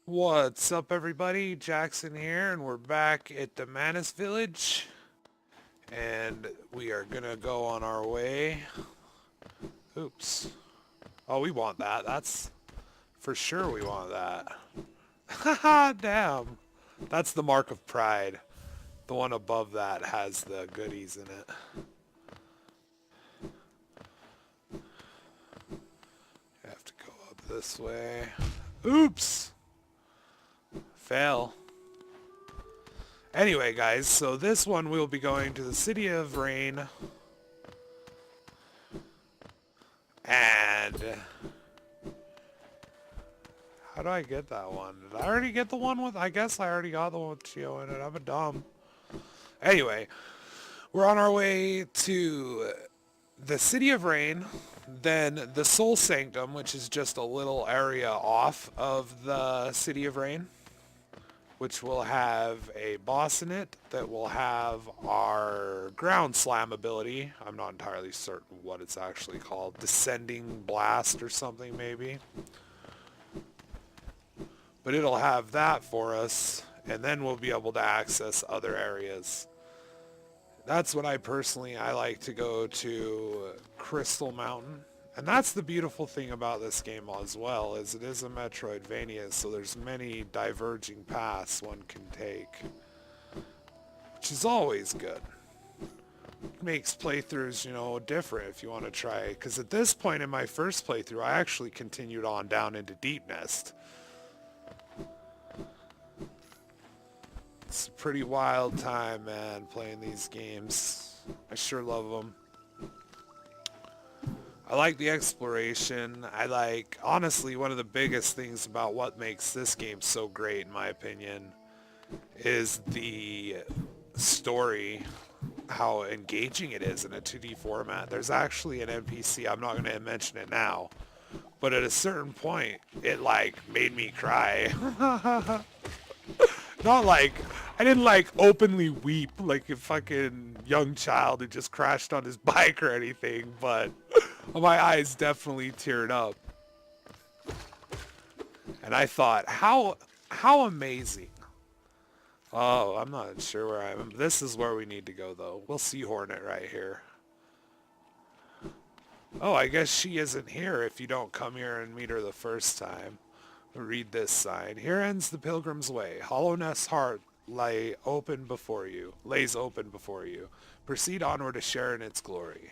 What's up, everybody? Jackson here, and we're back at the Manus Village, and we are gonna go on our way. Oops. Oh, we want that. That's for sure we want that. Haha, damn. That's the mark of pride. The one above that has the goodies in it. You have to go up this way. Oops! Fail. Anyway, guys, so this one we'll be going to the City of Rain. And how do I get that one? Did I already get the one with... I guess I already got the one with Chio in it. I'm a dumb. Anyway, we're on our way to the City of Rain, then the Soul Sanctum, which is just a little area off of the City of Rain, which will have a boss in it that will have our ground slam ability. I'm not entirely certain what it's actually called. Descending Blast or something, maybe. But it'll have that for us, and then we'll be able to access other areas. That's when I like to go to Crystal Mountain. And that's the beautiful thing about this game as well, is it is a Metroidvania, so there's many diverging paths one can take, which is always good. Makes playthroughs, different if you want to try it. Because at this point in my first playthrough, I actually continued on down into Deep Nest. It's a pretty wild time, man, playing these games. I sure love them. I like the exploration. Honestly, one of the biggest things about what makes this game so great, in my opinion, is the story, how engaging it is in a 2D format. There's actually an NPC, I'm not going to mention it now, but at a certain point, it, made me cry. Not I didn't openly weep like a fucking young child who just crashed on his bike or anything, but my eyes definitely teared up. And I thought, how amazing. Oh, I'm not sure where I am. This is where we need to go, though. We'll see Hornet right here. Oh, I guess she isn't here if you don't come here and meet her the first time. Read this sign. Here ends the pilgrim's way. Hollowness heart lays open before you. Proceed onward to share in its glory.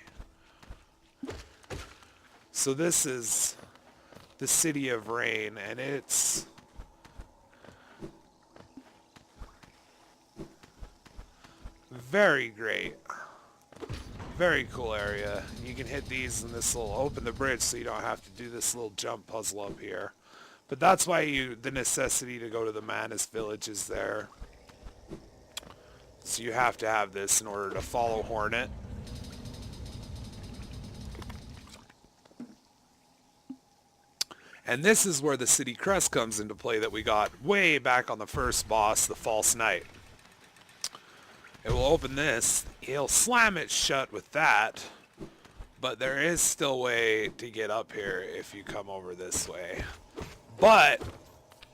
So this is the City of Rain, and it's very great. Very cool area. You can hit these and this will open the bridge so you don't have to do this little jump puzzle up here. But that's why the necessity to go to the Manus Village is there. So you have to have this in order to follow Hornet. And this is where the city crest comes into play that we got way back on the first boss, the False Knight. It will open this. He'll slam it shut with that. But there is still a way to get up here if you come over this way. But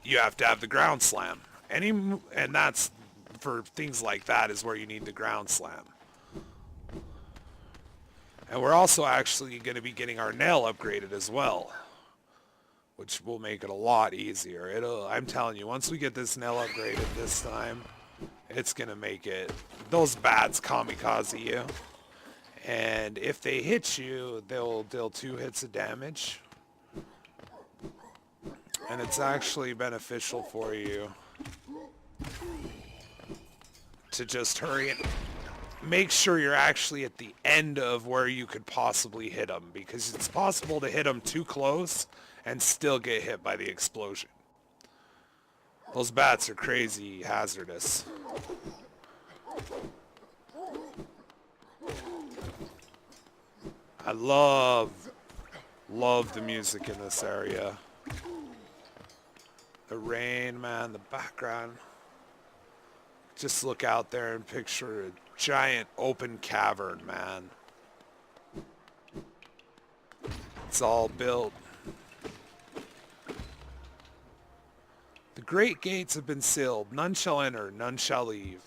you have to have the ground slam. And that's for things like that is where you need the ground slam. And we're also actually going to be getting our nail upgraded as well, which will make it a lot easier. I'm telling you, once we get this nail upgraded this time, it's going to make it... Those bats kamikaze you. And if they hit you, they'll deal 2 hits of damage. And it's actually beneficial for you to just hurry and make sure you're actually at the end of where you could possibly hit them, because it's possible to hit them too close and still get hit by the explosion. Those bats are crazy hazardous. I love the music in this area. The rain, man, the background. Just look out there and picture a giant open cavern, man. It's all built. The great gates have been sealed. None shall enter, none shall leave.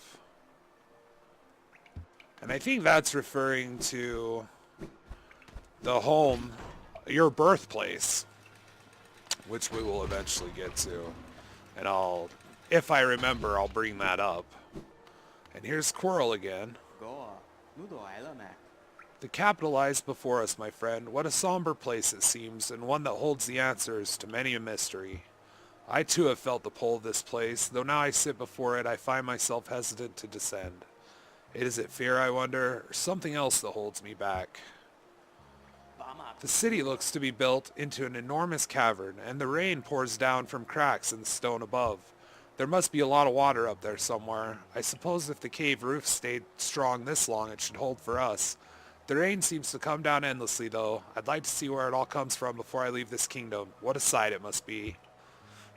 And I think that's referring to the home, your birthplace, which we will eventually get to. And if I remember, I'll bring that up. And here's Squirrel again. The capital lies before us, my friend. What a somber place it seems, and one that holds the answers to many a mystery. I too have felt the pull of this place, though now I sit before it, I find myself hesitant to descend. Is it fear, I wonder, or something else that holds me back? The city looks to be built into an enormous cavern, and the rain pours down from cracks in the stone above. There must be a lot of water up there somewhere. I suppose if the cave roof stayed strong this long, it should hold for us. The rain seems to come down endlessly, though. I'd like to see where it all comes from before I leave this kingdom. What a sight it must be.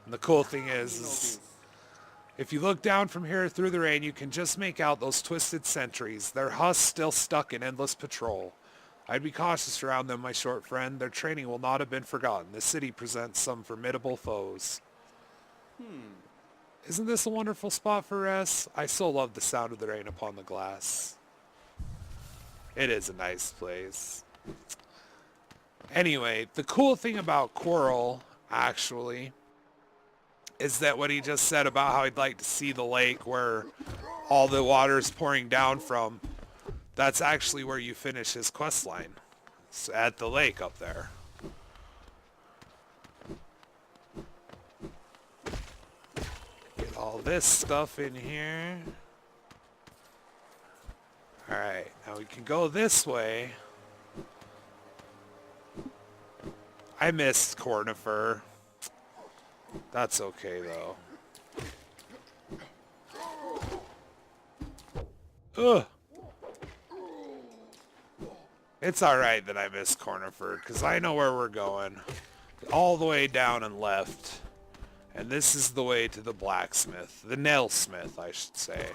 And the cool thing is if you look down from here through the rain, you can just make out those twisted sentries, their husks still stuck in endless patrol. I'd be cautious around them, my short friend. Their training will not have been forgotten. The city presents some formidable foes. Isn't this a wonderful spot for rest? I so love the sound of the rain upon the glass. It is a nice place. Anyway, the cool thing about Quirrell, actually, is that what he just said about how he'd like to see the lake where all the water is pouring down from, that's actually where you finish his quest line. It's at the lake up there. Get all this stuff in here. Alright, now we can go this way. I missed Cornifer. That's okay, though. Ugh. It's alright that I missed Cornifer, because I know where we're going. All the way down and left. And this is the way to the blacksmith. The nailsmith, I should say.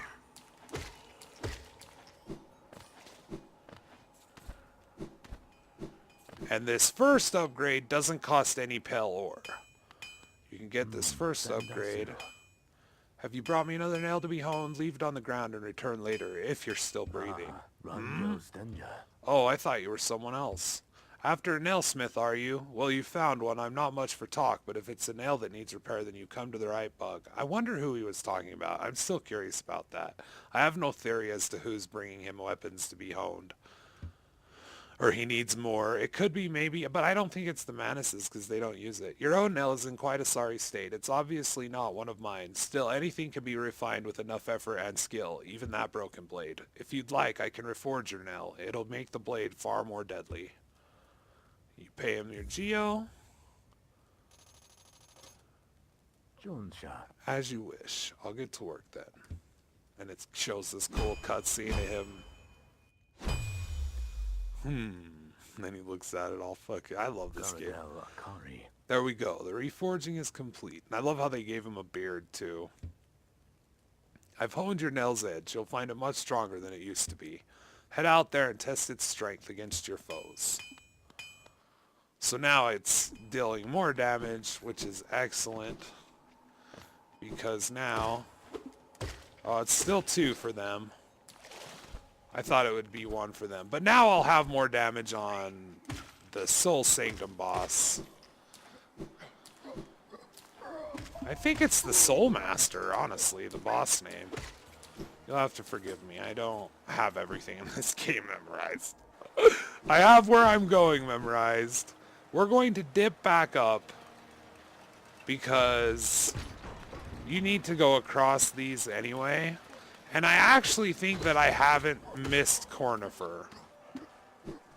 And this first upgrade doesn't cost any pale ore. You can get this first upgrade. Have you brought me another nail to be honed? Leave it on the ground and return later, if you're still breathing. Oh, I thought you were someone else. After a nailsmith, are you? Well, you found one. I'm not much for talk, but if it's a nail that needs repair, then you come to the right bug. I wonder who he was talking about. I'm still curious about that. I have no theory as to who's bringing him weapons to be honed. Or he needs more. It could be maybe, but I don't think it's the Manuses because they don't use it. Your own nail is in quite a sorry state. It's obviously not one of mine. Still, anything can be refined with enough effort and skill, even that broken blade. If you'd like, I can reforge your nail. It'll make the blade far more deadly. You pay him your geo. As you wish. I'll get to work then. And it shows this cool cutscene of him. And then he looks at it all fucking. I love this game. There we go. The reforging is complete. And I love how they gave him a beard too. I've honed your nail's edge. You'll find it much stronger than it used to be. Head out there and test its strength against your foes. So now it's dealing more damage, which is excellent. Because now... Oh, it's still 2 for them. I thought it would be 1 for them. But now I'll have more damage on the Soul Sanctum boss. I think it's the Soul Master, honestly, the boss name. You'll have to forgive me. I don't have everything in this game memorized. I have where I'm going memorized. We're going to dip back up because you need to go across these anyway. And I actually think that I haven't missed Cornifer.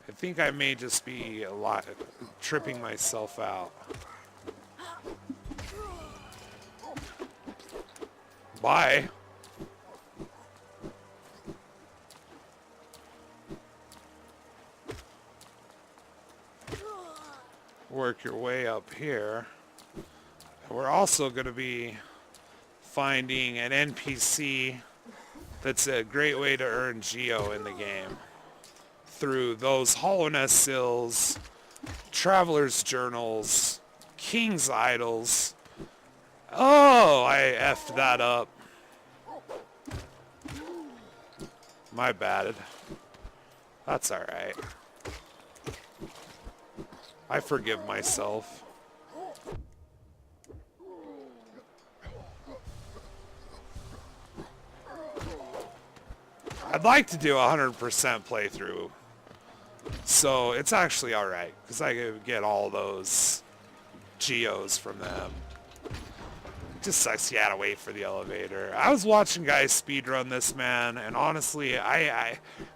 I think I may just be tripping myself out. Bye. Work your way up here. And we're also going to be finding an NPC that's a great way to earn Geo in the game. Through those Hollowness Sills, Traveler's Journals, King's Idols, Oh, I effed that up. My bad. That's alright. I forgive myself. I'd like to do 100% playthrough. So it's actually alright, because I could get all those geos from them. It just sucks you gotta wait for the elevator. I was watching guys speedrun this, man, and honestly,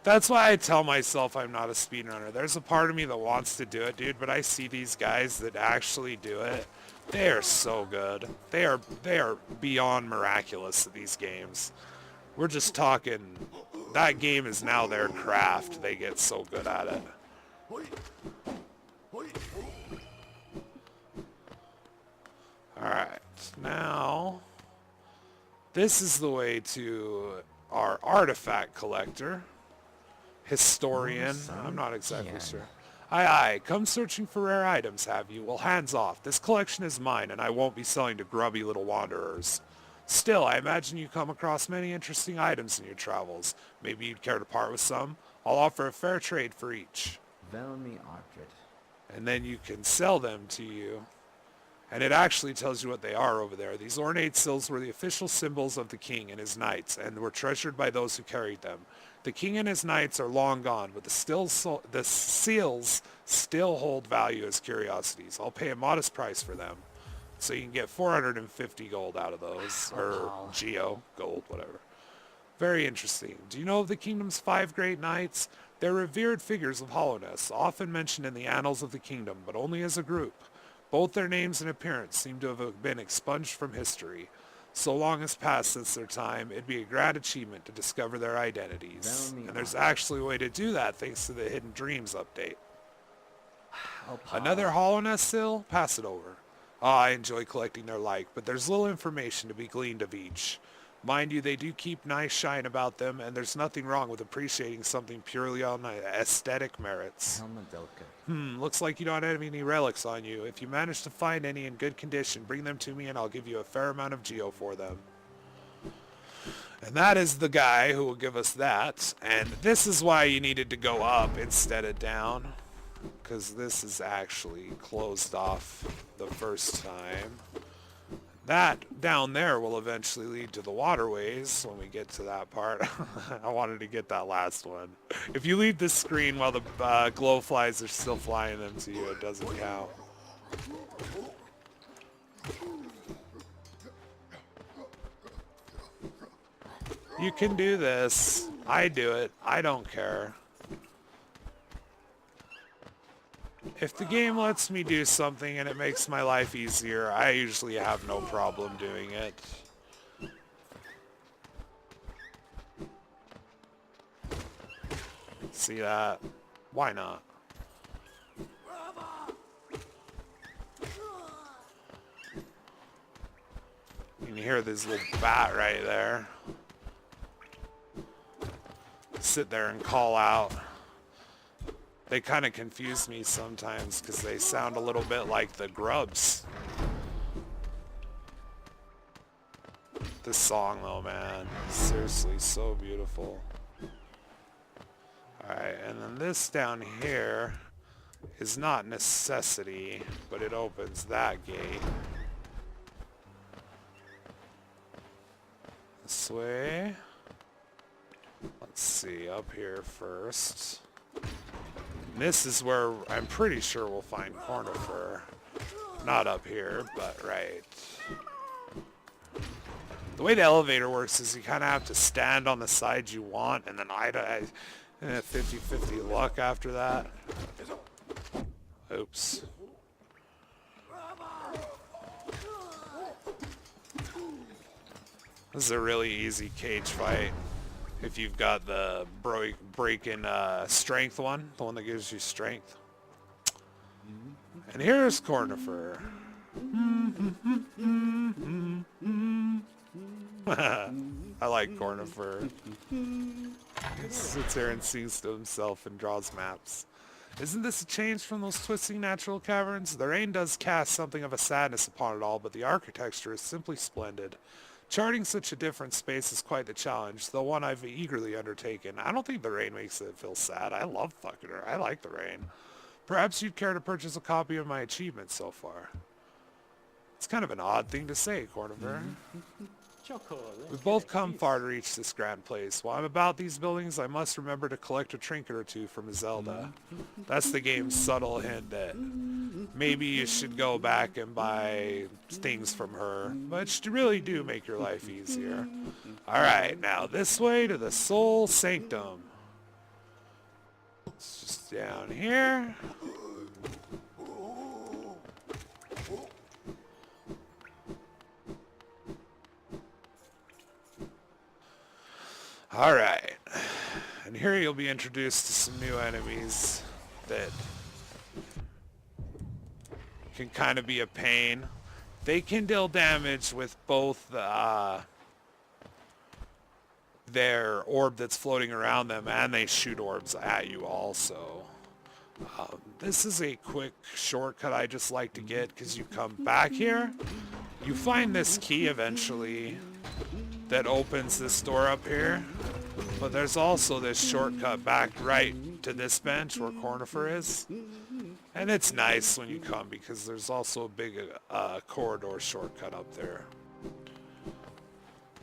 that's why I tell myself I'm not a speedrunner. There's a part of me that wants to do it, dude, but I see these guys that actually do it. They are so good. They are beyond miraculous at these games. We're just talking, that game is now their craft. They get so good at it. Alright, now, this is the way to our artifact collector. Historian, I'm not exactly sure. Aye, come searching for rare items, have you? Well, hands off. This collection is mine, and I won't be selling to grubby little wanderers. Still, I imagine you come across many interesting items in your travels. Maybe you'd care to part with some? I'll offer a fair trade for each. And then you can sell them to you. And it actually tells you what they are over there. These ornate seals were the official symbols of the king and his knights, and were treasured by those who carried them. The king and his knights are long gone, but the seals still hold value as curiosities. I'll pay a modest price for them. So you can get 450 gold out of those, or geo, gold, whatever. Very interesting. Do you know of the kingdom's 5 great knights? They're revered figures of hollowness, often mentioned in the annals of the kingdom, but only as a group. Both their names and appearance seem to have been expunged from history. So long has passed since their time, it'd be a grand achievement to discover their identities. And there's actually a way to do that thanks to the Hidden Dreams update. Another hollowness seal? Pass it over. I enjoy collecting their like, but there's little information to be gleaned of each. Mind you, they do keep nice shine about them, and there's nothing wrong with appreciating something purely on aesthetic merits. Looks like you don't have any relics on you. If you manage to find any in good condition, bring them to me and I'll give you a fair amount of geo for them. And that is the guy who will give us that. And this is why you needed to go up instead of down, because this is actually closed off the first time. That down there will eventually lead to the waterways when we get to that part. I wanted to get that last one. If you leave this screen while the glowflies are still flying them to you, it doesn't count. You can do this. I do it. I don't care. If the game lets me do something and it makes my life easier, I usually have no problem doing it. See that? Why not? You can hear this little bat right there. Sit there and call out. They kind of confuse me sometimes because they sound a little bit like the grubs. This song though, man, seriously so beautiful. Alright, and then this down here is not necessity, but it opens that gate. This way. Let's see, up here first. This is where I'm pretty sure we'll find Cornifer. Not up here, but right. The way the elevator works is you kind of have to stand on the side you want, and then I 50-50 luck after that. Oops. This is a really easy cage fight. If you've got the breaking strength one, the one that gives you strength. And here's Cornifer. I like Cornifer. He sits here and sings to himself and draws maps. Isn't this a change from those twisting natural caverns? The rain does cast something of a sadness upon it all, but the architecture is simply splendid. Charting such a different space is quite the challenge, though one I've eagerly undertaken. I don't think the rain makes it feel sad. I love fucking her. I like the rain. Perhaps you'd care to purchase a copy of my achievements so far. It's kind of an odd thing to say, Cornifer. We've both come far to reach this grand place. While I'm about these buildings, I must remember to collect a trinket or two from Zelda. That's the game's subtle hint that maybe you should go back and buy things from her, which really do make your life easier. Alright, now this way to the Soul Sanctum. It's just down here. Alright, and here you'll be introduced to some new enemies that can kind of be a pain. They can deal damage with both their orb that's floating around them, and they shoot orbs at you also. This is a quick shortcut I just like to get, because you come back here, you find this key eventually that opens this door up here, but there's also this shortcut back right to this bench where Cornifer is, and it's nice when you come because there's also a big corridor shortcut up there.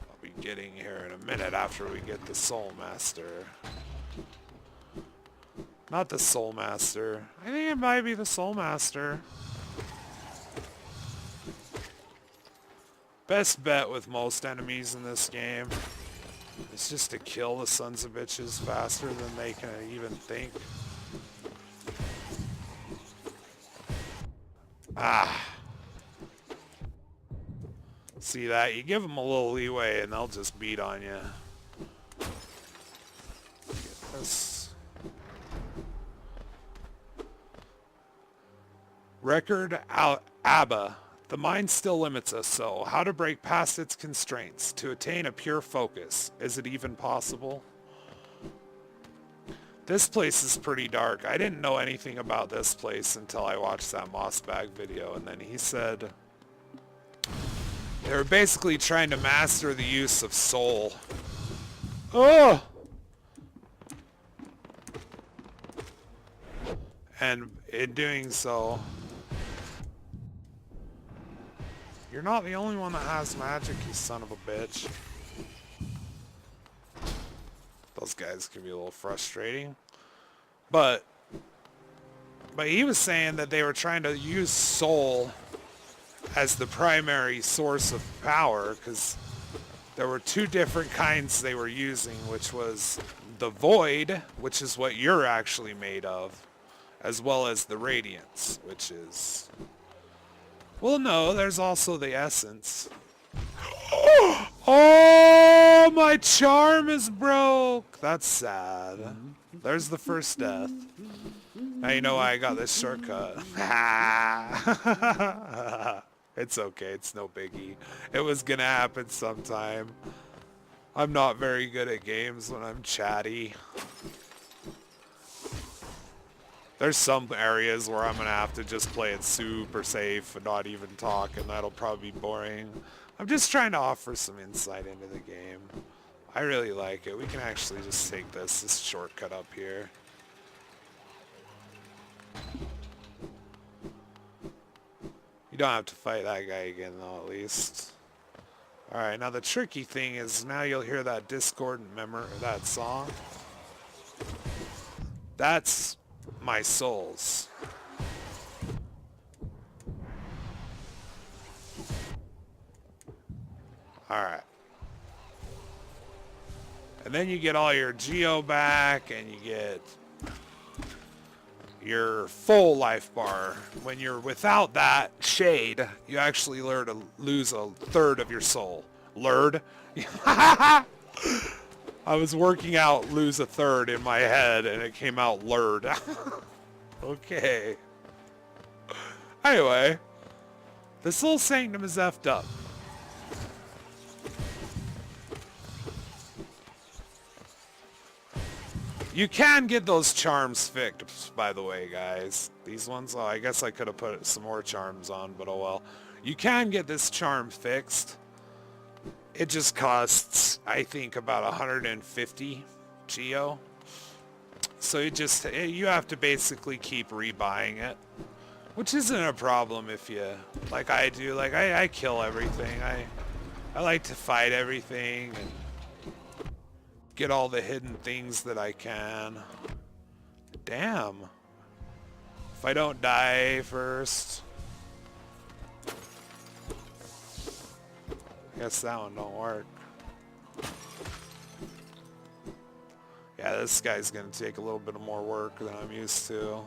I'll be getting here in a minute after we get the Soul Master. Not the Soul Master. I think it might be the Soul Master. Best bet with most enemies in this game is just to kill the sons of bitches faster than they can even think. Ah. See that? You give them a little leeway and they'll just beat on you. Get this. Record ABBA. The mind still limits us, so how to break past its constraints to attain a pure focus? Is it even possible? This place is pretty dark. I didn't know anything about this place until I watched that Mossbag video, and then he said they were basically trying to master the use of soul. Oh! And in doing so, you're not the only one that has magic, you son of a bitch. Those guys can be a little frustrating. But he was saying that they were trying to use soul as the primary source of power, because there were two different kinds they were using, which was the void, which is what you're actually made of, as well as the radiance, which is... Well, no, there's also the essence. Oh, my charm is broke. That's sad. There's the first death. Now you know why I got this shortcut. It's okay. It's no biggie. It was gonna happen sometime. I'm not very good at games when I'm chatty. There's some areas where I'm going to have to just play it super safe and not even talk, and that'll probably be boring. I'm just trying to offer some insight into the game. I really like it. We can actually just take this shortcut up here. You don't have to fight that guy again, though, at least. Alright, now the tricky thing is now you'll hear that discordant that song. That's my souls. Alright. And then you get all your geo back, and you get your full life bar. When you're without that shade, you actually lose a third of your soul. Lurd? I was working out lose a third in my head, and it came out lurd. Okay. Anyway, the Soul Sanctum is effed up. You can get those charms fixed, by the way, guys. These ones, oh, I guess I could have put some more charms on, but oh well. You can get this charm fixed. It just costs, I think, about 150 Geo. So you have to basically keep rebuying it. Which isn't a problem if you, like I do, like I kill everything. I like to fight everything and get all the hidden things that I can. Damn. If I don't die first. Guess that one don't work. Yeah, this guy's gonna take a little bit of more work than I'm used to.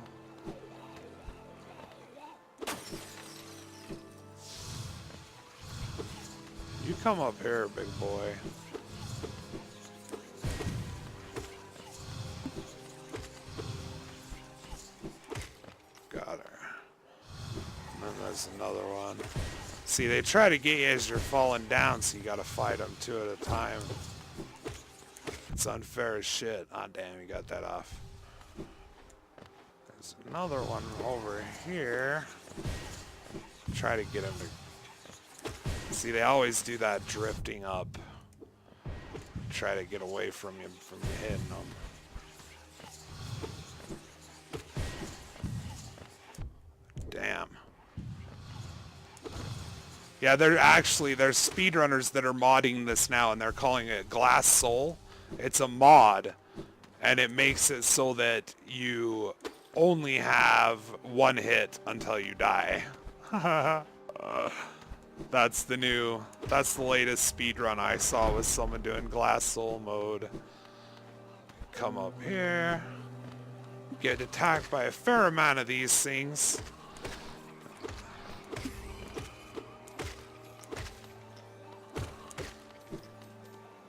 You come up here, big boy. Got her. And then there's another one. See, they try to get you as you're falling down, so you gotta fight them two at a time. It's unfair as shit. Ah, damn, you got that off. There's another one over here. Try to get him to... See, they always do that drifting up. Try to get away from you hitting them. Damn. Yeah, there's speedrunners that are modding this now, and they're calling it Glass Soul. It's a mod, and it makes it so that you only have one hit until you die. That's the latest speedrun I saw, was someone doing Glass Soul mode. Come up here. Get attacked by a fair amount of these things.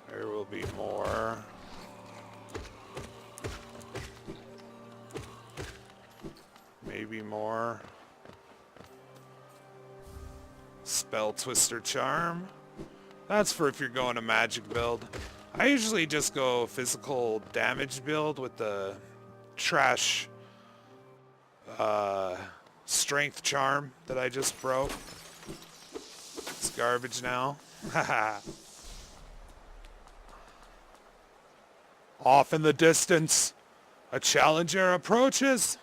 There will be more. Maybe more. Spell Twister Charm. That's for if you're going a magic build. I usually just go physical damage build with the trash strength charm that I just broke. It's garbage now. Haha. Off in the distance, a challenger approaches.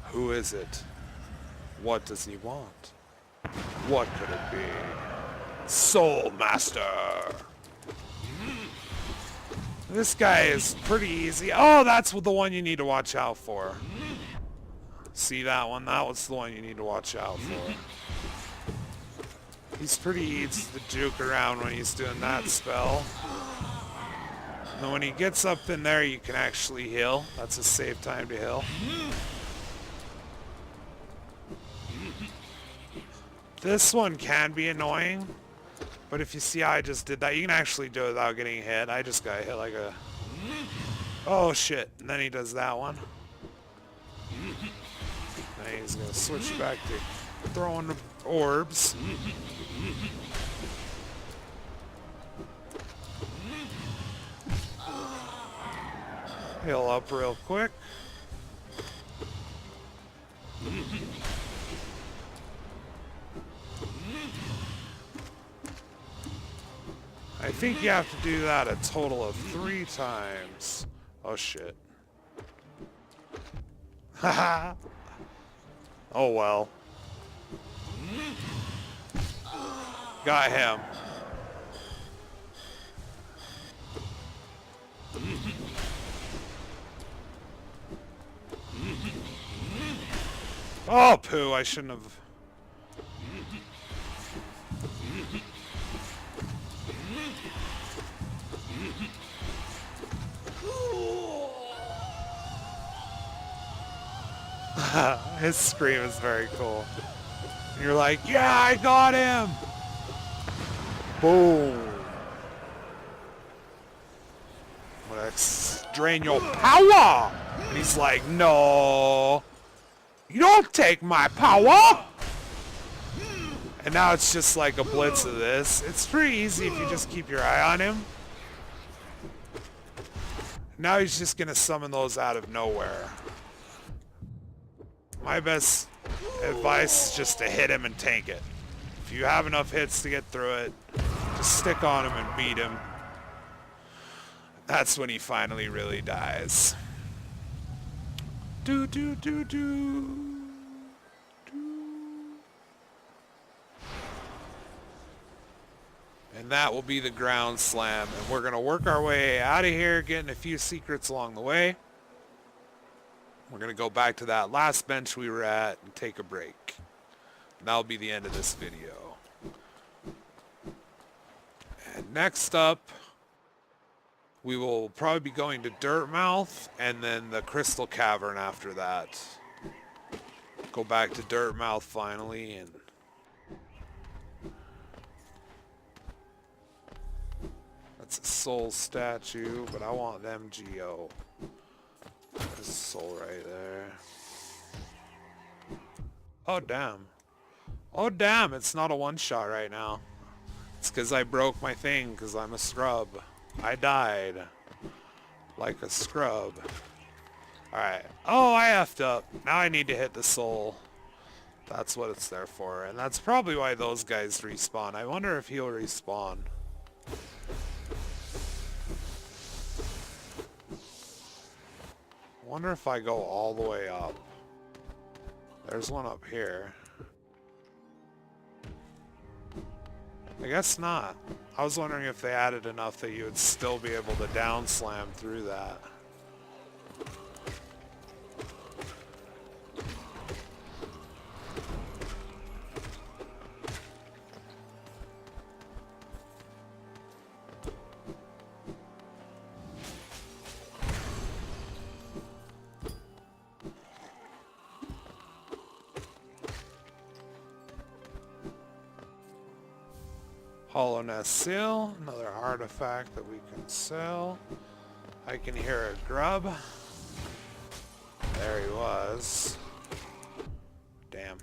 Who is it? What does he want? What could it be? Soul Master! This guy is pretty easy. Oh, that's the one you need to watch out for. See that one? That was the one you need to watch out for. He's pretty easy to juke around when he's doing that spell. And then when he gets up in there, you can actually heal. That's a safe time to heal. This one can be annoying, but if you see how I just did that, you can actually do it without getting hit. I just got hit like a... Oh shit, and then he does that one. Then he's gonna switch back to throwing the orbs. Heal up real quick. I think you have to do that a total of 3 times. Oh shit. Haha. Oh well. Got him. Oh poo, I shouldn't have. His scream is very cool. And you're like, yeah, I got him! Boom. I'm gonna drain your power! And he's like, no, you don't take my power! And now it's just like a blitz of this. It's pretty easy if you just keep your eye on him. Now he's just going to summon those out of nowhere. My best advice is just to hit him and tank it. If you have enough hits to get through it, just stick on him and beat him. That's when he finally really dies. Do do do do. And that will be the ground slam. And we're going to work our way out of here, getting a few secrets along the way. We're going to go back to that last bench we were at and take a break. And that'll be the end of this video. And next up, we will probably be going to Dirtmouth and then the Crystal Cavern after that. Go back to Dirtmouth finally and that's a soul statue, but I want MGO. There's a soul right there. Oh damn. Oh damn, it's not a one-shot right now. It's because I broke my thing because I'm a scrub. I died. Like a scrub. Alright. Oh, I effed up. Now I need to hit the soul. That's what it's there for. And that's probably why those guys respawn. I wonder if he'll respawn. I wonder if I go all the way up. There's one up here. I guess not. I was wondering if they added enough that you would still be able to down slam through that. Hollow Nest Seal, another artifact that we can sell. I can hear a grub. There he was. Damn.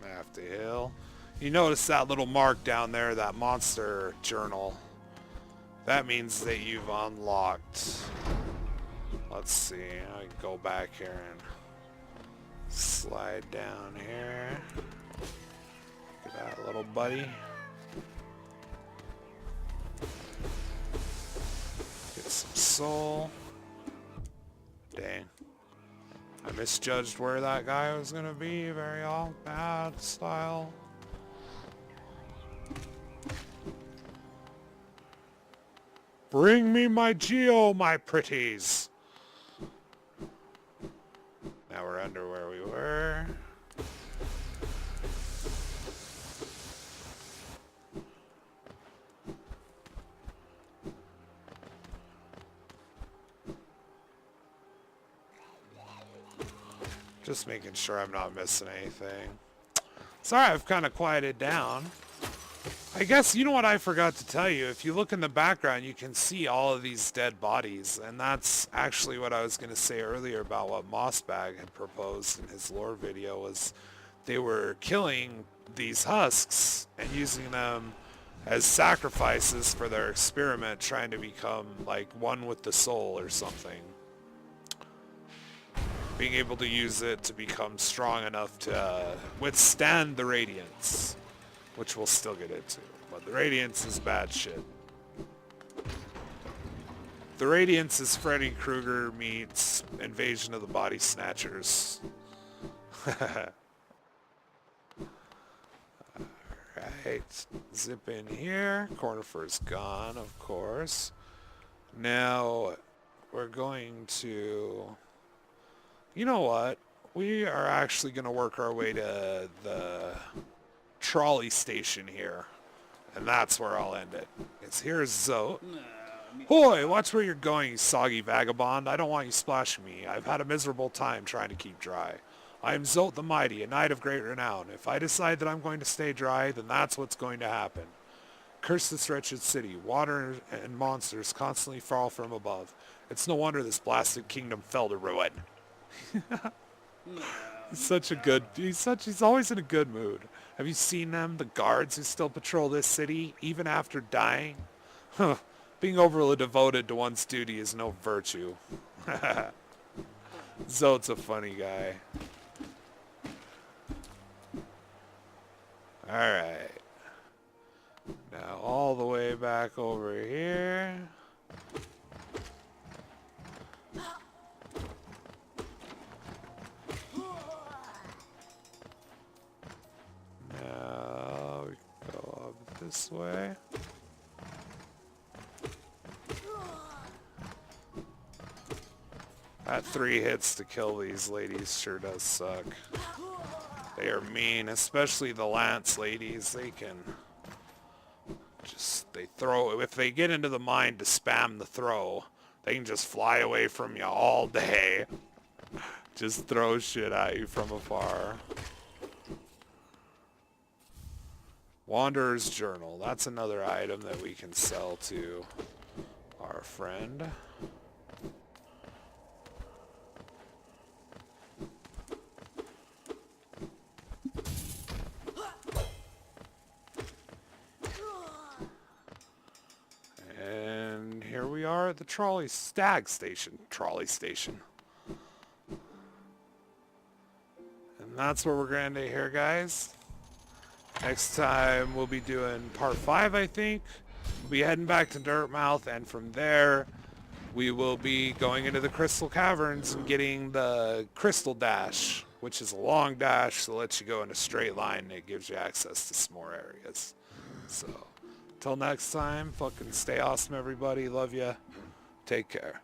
I have to heal. You notice that little mark down there, that monster journal. That means that you've unlocked. Let's see. I can go back here and slide down here. Look at that little buddy. Get some soul. Dang. I misjudged where that guy was gonna be. Very all bad style. Bring me my geo, my pretties. Now we're under where we were. Just making sure I'm not missing anything. Sorry, I've kind of quieted down. I guess, you know what I forgot to tell you? If you look in the background, you can see all of these dead bodies. And that's actually what I was going to say earlier about what Mossbag had proposed in his lore video, was they were killing these husks and using them as sacrifices for their experiment, trying to become like one with the soul or something. Being able to use it to become strong enough to withstand the radiance. Which we'll still get into. But the Radiance is bad shit. The Radiance is Freddy Krueger meets Invasion of the Body Snatchers. Alright. Zip in here. Cornifer's gone, of course. Now, we're going to... You know what? We are actually going to work our way to the... trolley station here, and that's where I'll end it. It's here's Zote. Hoy, watch where you're going, you soggy vagabond. I don't want you splashing me. I've had a miserable time trying to keep dry. I am Zote the Mighty, a knight of great renown. If I decide that I'm going to stay dry, then that's what's going to happen. Curse this wretched city. Water and monsters constantly fall from above. It's no wonder this blasted kingdom fell to ruin. He's always in a good mood. Have you seen them, the guards who still patrol this city, even after dying? Huh. Being overly devoted to one's duty is no virtue. Zod's a funny guy. Alright. Now all the way back over here. Now we go up this way. That 3 hits to kill these ladies sure does suck. They are mean, especially the lance ladies. They can they throw, if they get into the mind to spam the throw, they can just fly away from you all day. Just throw shit at you from afar. Wanderer's Journal. That's another item that we can sell to our friend. And here we are at the trolley station. And that's where we're going to here, guys. Next time we'll be doing part 5, I think. We'll be heading back to Dirtmouth, and from there we will be going into the Crystal Caverns and getting the Crystal Dash, which is a long dash that lets you go in a straight line and it gives you access to some more areas. So, till next time, fucking stay awesome, everybody. Love ya. Take care.